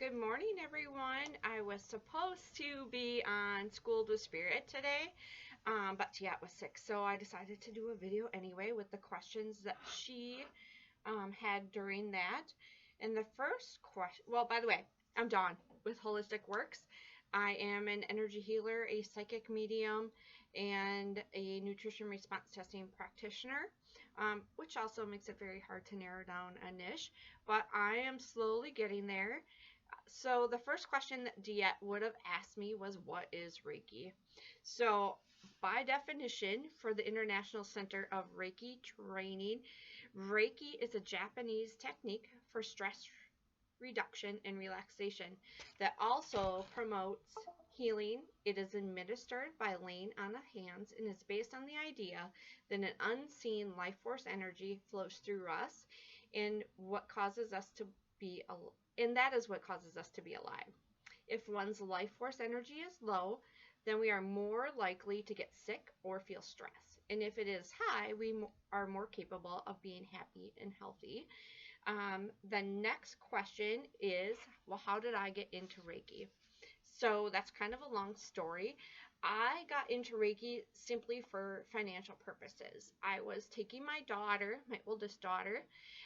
Good morning, everyone. I was supposed to be on Schooled with Spirit today, but Tiat was sick, so I decided to do a video anyway with the questions that she had during that. And the first question, well, by the way, I'm Dawn with Holistic Works. I am an energy healer, a psychic medium, and a nutrition response testing practitioner, which also makes it very hard to narrow down a niche, but I am slowly getting there. So the first question that Diet would have asked me was, what is Reiki? So by definition, for the International Center of Reiki Training, Reiki is a Japanese technique for stress reduction and relaxation that also promotes healing. It is administered by laying on of hands and is based on the idea that an unseen life force energy flows through us and what causes us to be and that is what causes us to be alive. If one's life force energy is low, then we are more likely to get sick or feel stress. And if it is high, we are more capable of being happy and healthy. The next question is, well, how did I get into Reiki? So that's kind of a long story. I got into Reiki simply for financial purposes. I was taking my daughter, my oldest daughter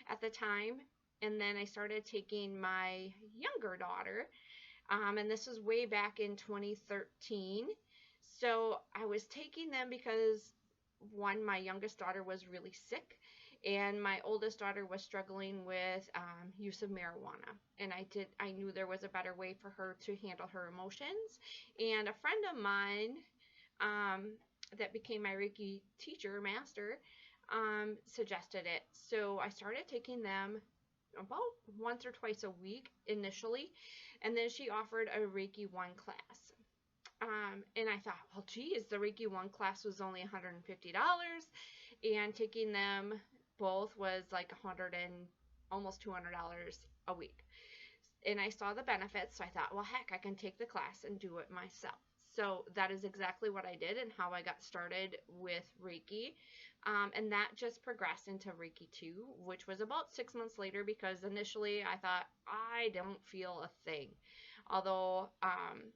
at the time, and then I started taking my younger daughter, and this was way back in 2013. So I was taking them because, one, my youngest daughter was really sick, and my oldest daughter was struggling with use of marijuana, and I knew there was a better way for her to handle her emotions. And a friend of mine that became my Reiki teacher, master, suggested it. So I started taking them about once or twice a week initially, and then she offered a Reiki 1 class. And I thought, well, geez, the Reiki 1 class was only $150, and taking them both was like $100 and almost $200 a week. And I saw the benefits, so I thought, well, heck, I can take the class and do it myself. So that is exactly what I did and how I got started with Reiki. And that just progressed into Reiki 2, which was about 6 months later, because initially I thought, I don't feel a thing. Although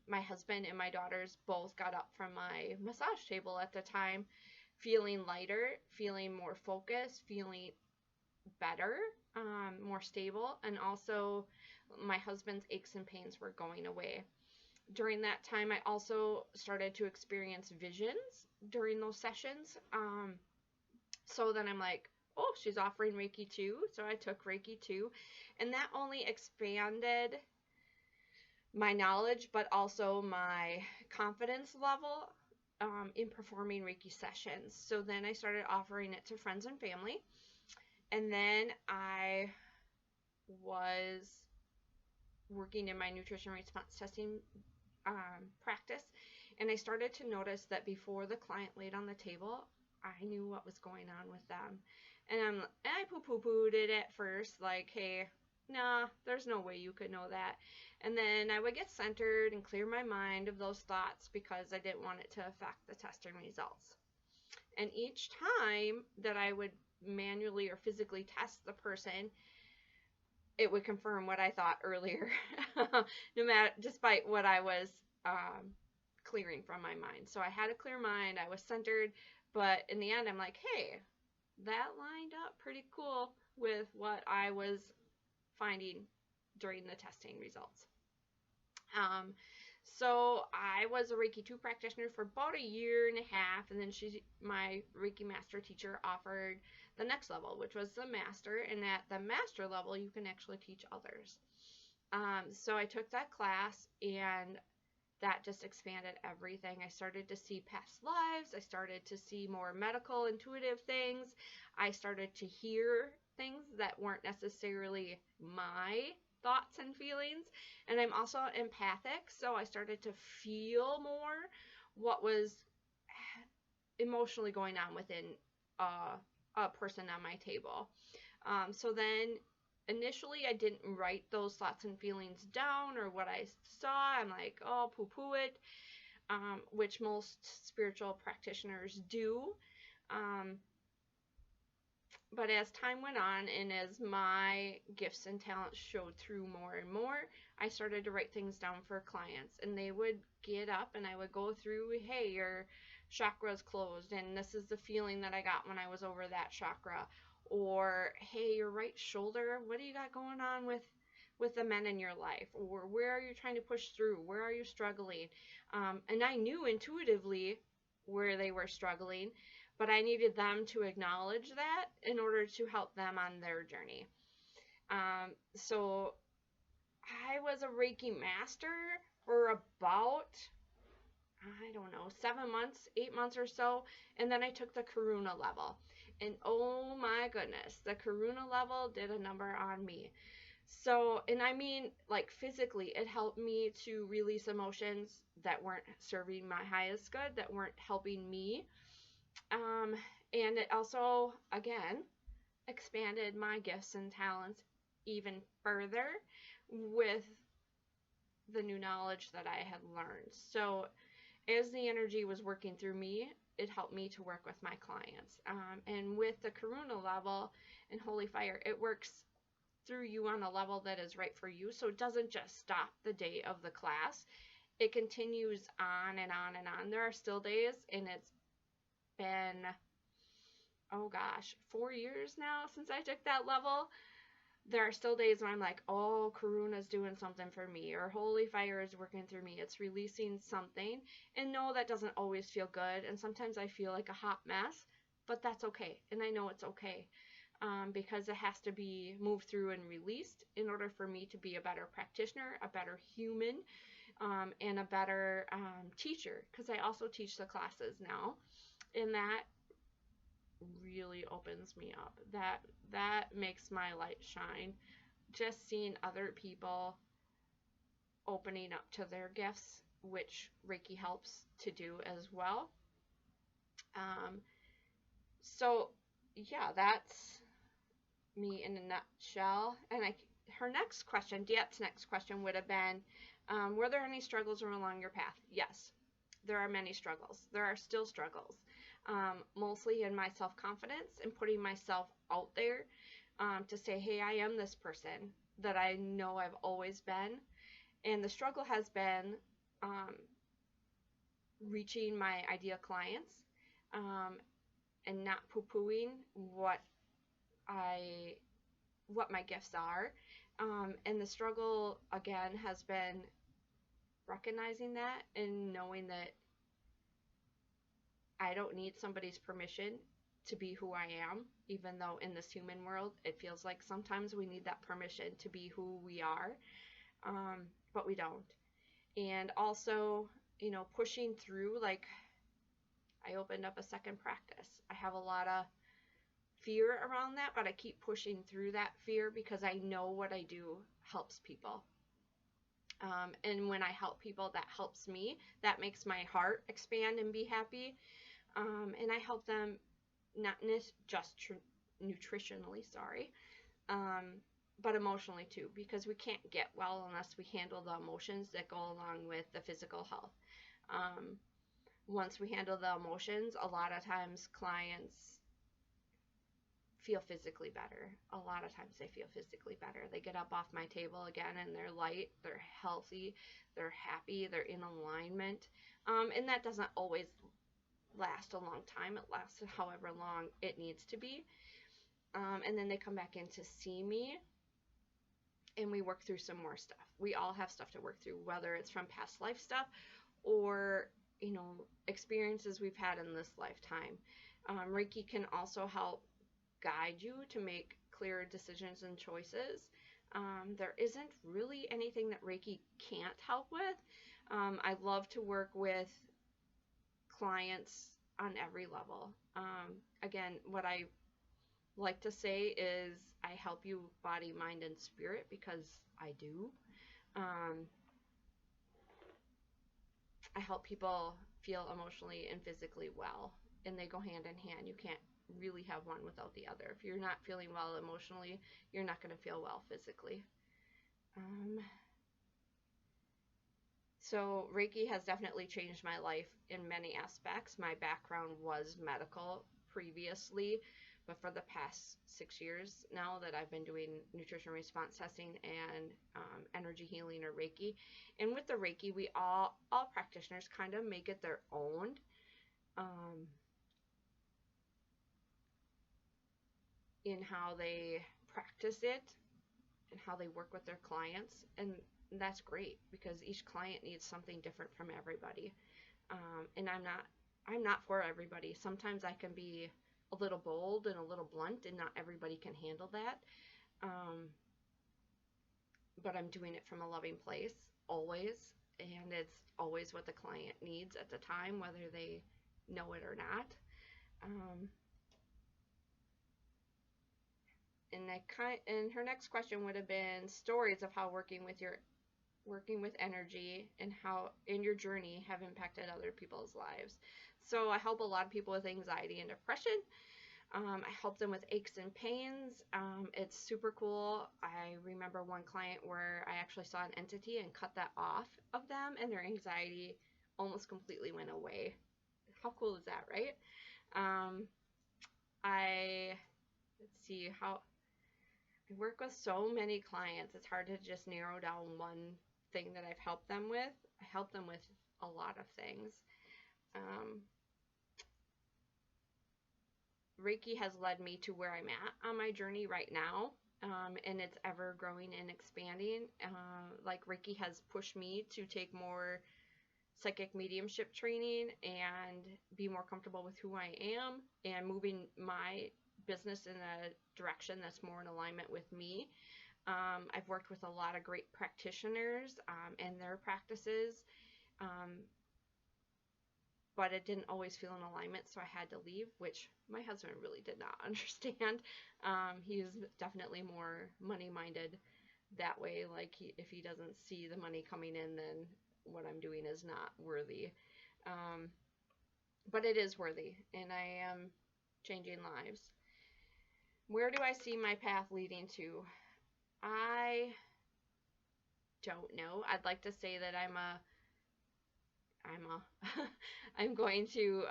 my husband and my daughters both got up from my massage table at the time, feeling lighter, feeling more focused, feeling better, more stable, and also my husband's aches and pains were going away. During that time, I also started to experience visions during those sessions. So then I'm like, oh, she's offering Reiki 2. So I took Reiki 2, and that only expanded my knowledge, but also my confidence level in performing Reiki sessions. So then I started offering it to friends and family. And then I was working in my nutrition response testing practice, and I started to notice that before the client laid on the table, I knew what was going on with them. And I poo-pooed it at first, like, hey, nah, there's no way you could know that. And then I would get centered and clear my mind of those thoughts because I didn't want it to affect the testing results. And each time that I would manually or physically test the person, it would confirm what I thought earlier, no matter, despite what I was clearing from my mind. So I had a clear mind, I was centered, but in the end, I'm like, hey, that lined up pretty cool with what I was finding during the testing results. So I was a Reiki 2 practitioner for about a year and a half, and then my Reiki Master teacher offered the next level, which was the Master, and at the Master level, you can actually teach others. So I took that class, and that just expanded everything. I started to see past lives. I started to see more medical, intuitive things. I started to hear things that weren't necessarily my thoughts and feelings. And I'm also empathic, so I started to feel more what was emotionally going on within a person on my table. So then initially I didn't write those thoughts and feelings down or what I saw. I'm like, oh, poo-poo it, which most spiritual practitioners do. But as time went on and as my gifts and talents showed through more and more, I started to write things down for clients. And they would get up and I would go through, hey, your chakra's closed, and this is the feeling that I got when I was over that chakra. Or, hey, your right shoulder, what do you got going on with the men in your life? Or where are you trying to push through? Where are you struggling? And I knew intuitively where they were struggling, but I needed them to acknowledge that in order to help them on their journey. So I was a Reiki Master for about, I don't know, 7 months, 8 months or so, and then I took the Karuna level. And oh my goodness, the Karuna level did a number on me. So, and I mean, like physically, it helped me to release emotions that weren't serving my highest good, that weren't helping me. Um, and it also, again, expanded my gifts and talents even further with the new knowledge that I had learned. So, as the energy was working through me, it helped me to work with my clients. And with the Karuna level and Holy Fire, it works through you on a level that is right for you. So it doesn't just stop the day of the class. It continues on and on and on. There are still days, and it's been, oh gosh, 4 years now since I took that level. There are still days when I'm like, oh, Karuna's doing something for me, or Holy Fire is working through me. It's releasing something. And no, that doesn't always feel good. And sometimes I feel like a hot mess, but that's okay. And I know it's okay. Because it has to be moved through and released in order for me to be a better practitioner, a better human, and a better teacher, because I also teach the classes now, and that really opens me up. That makes my light shine. Just seeing other people opening up to their gifts, which Reiki helps to do as well. So yeah, that's me in a nutshell. And her next question, Diet's next question would have been, were there any struggles along your path? Yes, there are many struggles. There are still struggles, mostly in my self-confidence and putting myself out there, to say, hey, I am this person that I know I've always been. And the struggle has been reaching my ideal clients, and not poo-pooing what my gifts are. And the struggle, again, has been recognizing that and knowing that I don't need somebody's permission to be who I am, even though in this human world, it feels like sometimes we need that permission to be who we are, but we don't. And also, pushing through, like, I opened up a second practice. I have a lot of fear around that, but I keep pushing through that fear because I know what I do helps people. And when I help people, that helps me. That makes my heart expand and be happy. And I help them not just nutritionally, but emotionally too, because we can't get well unless we handle the emotions that go along with the physical health. Once we handle the emotions, a lot of times clients feel physically better. A lot of times they feel physically better. They get up off my table again and they're light, they're healthy, they're happy, they're in alignment. And that doesn't always last a long time. It lasts however long it needs to be. And then they come back in to see me and we work through some more stuff. We all have stuff to work through, whether it's from past life stuff or, experiences we've had in this lifetime. Reiki can also help guide you to make clearer decisions and choices. There isn't really anything that Reiki can't help with. I love to work with clients on every level. Again, what I like to say is I help you body, mind, and spirit, because I do. I help people feel emotionally and physically well, and they go hand in hand. You can't really have one without the other. If you're not feeling well emotionally, you're not going to feel well physically. So Reiki has definitely changed my life in many aspects. My background was medical previously, But for the past 6 years now that I've been doing nutrition response testing and energy healing or Reiki, and with the Reiki, we all practitioners kind of make it their own. In how they practice it and how they work with their clients, and that's great because each client needs something different from everybody. And I'm not for everybody. Sometimes I can be a little bold and a little blunt, and not everybody can handle that. But I'm doing it from a loving place always, and it's always what the client needs at the time, whether they know it or not. And her next question would have been stories of how working with energy and how in your journey have impacted other people's lives. So I help a lot of people with anxiety and depression. I help them with aches and pains. It's super cool. I remember one client where I actually saw an entity and cut that off of them, and their anxiety almost completely went away. How cool is that, right? Let's see, how I work with so many clients. It's hard to just narrow down one thing that I've helped them with. I help them with a lot of things. Reiki has led me to where I'm at on my journey right now, and it's ever growing and expanding. Like Reiki has pushed me to take more psychic mediumship training and be more comfortable with who I am and moving my business in a direction that's more in alignment with me. I've worked with a lot of great practitioners and their practices, but it didn't always feel in alignment, so I had to leave, which my husband really did not understand. He's definitely more money-minded that way. Like, if he doesn't see the money coming in, then what I'm doing is not worthy. But it is worthy, and I am changing lives. Where do I see my path leading to? I don't know. I'd like to say that I'm going to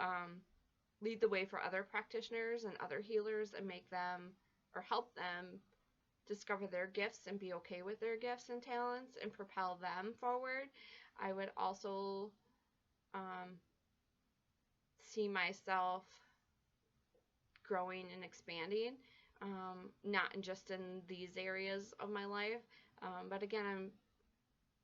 lead the way for other practitioners and other healers and make them or help them discover their gifts and be okay with their gifts and talents and propel them forward. I would also see myself growing and expanding, not just in these areas of my life, but again, I'm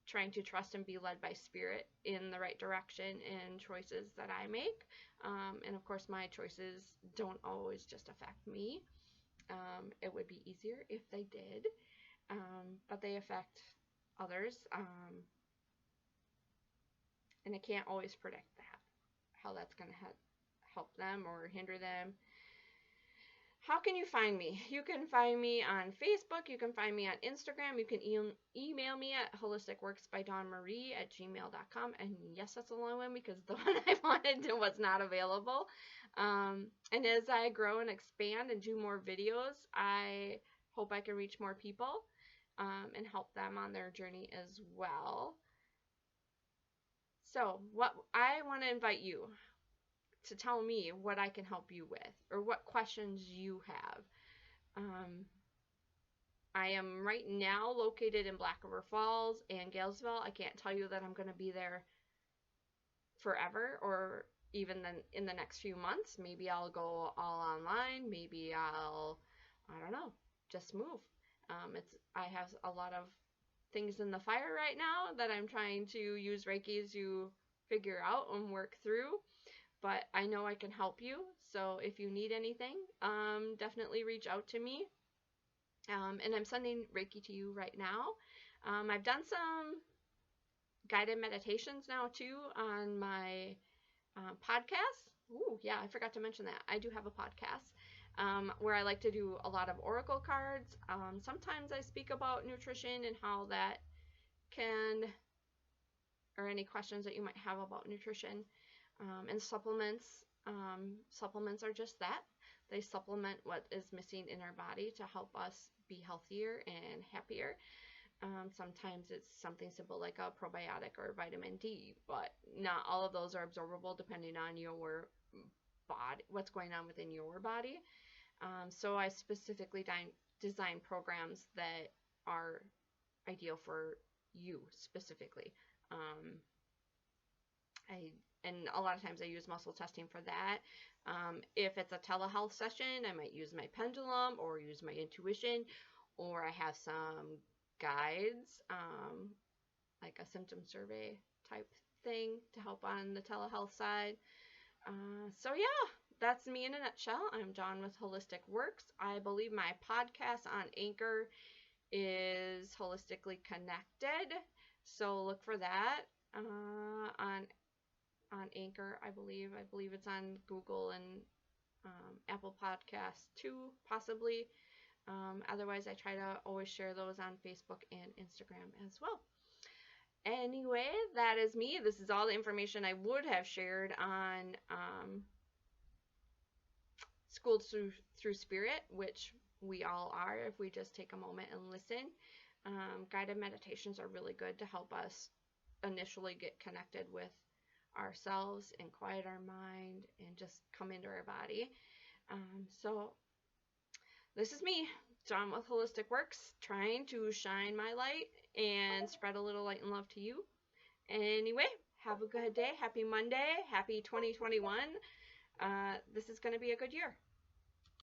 trying to trust and be led by spirit in the right direction in choices that I make. And of course, my choices don't always just affect me. It would be easier if they did, but they affect others. And I can't always predict that, how that's going to help them or hinder them. How can you find me? You can find me on Facebook. You can find me on Instagram. You can email me at holisticworksbydawmarei@gmail.com. And yes, that's a long one because the one I wanted was not available. And as I grow and expand and do more videos, I hope I can reach more people and help them on their journey as well. So what I want to invite you to tell me what I can help you with or what questions you have. I am right now located in Black River Falls and Galesville. I can't tell you that I'm going to be there forever or even then in the next few months. Maybe I'll go all online. Maybe I don't know, just move. I have a lot of things in the fire right now that I'm trying to use Reiki to figure out and work through. But I know I can help you. So if you need anything, definitely reach out to me. And I'm sending Reiki to you right now. I've done some guided meditations now too on my podcast. Ooh, yeah, I forgot to mention that. I do have a podcast where I like to do a lot of oracle cards. Sometimes I speak about nutrition and how that can, or any questions that you might have about nutrition. And supplements. Supplements are just that. They supplement what is missing in our body to help us be healthier and happier. Sometimes it's something simple like a probiotic or vitamin D, but not all of those are absorbable depending on your body, what's going on within your body. So I specifically design programs that are ideal for you specifically. Um, I and a lot of times I use muscle testing for that. If it's a telehealth session, I might use my pendulum or use my intuition, or I have some guides, like a symptom survey type thing to help on the telehealth side. So yeah, that's me in a nutshell. I'm Dawn with Holistic Works. I believe my podcast on Anchor is Holistically Connected, so look for that on Anchor. I believe it's on Google and Apple Podcasts too, possibly. Otherwise, I try to always share those on Facebook and Instagram as well. Anyway, that is me. This is all the information I would have shared on Schooled through Spirit, which we all are if we just take a moment and listen. Guided meditations are really good to help us initially get connected with ourselves and quiet our mind and just come into our body. So this is me, John with Holistic Works, trying to shine my light and spread a little light and love to you. Anyway, have a good day. Happy Monday. Happy 2021. This is going to be a good year.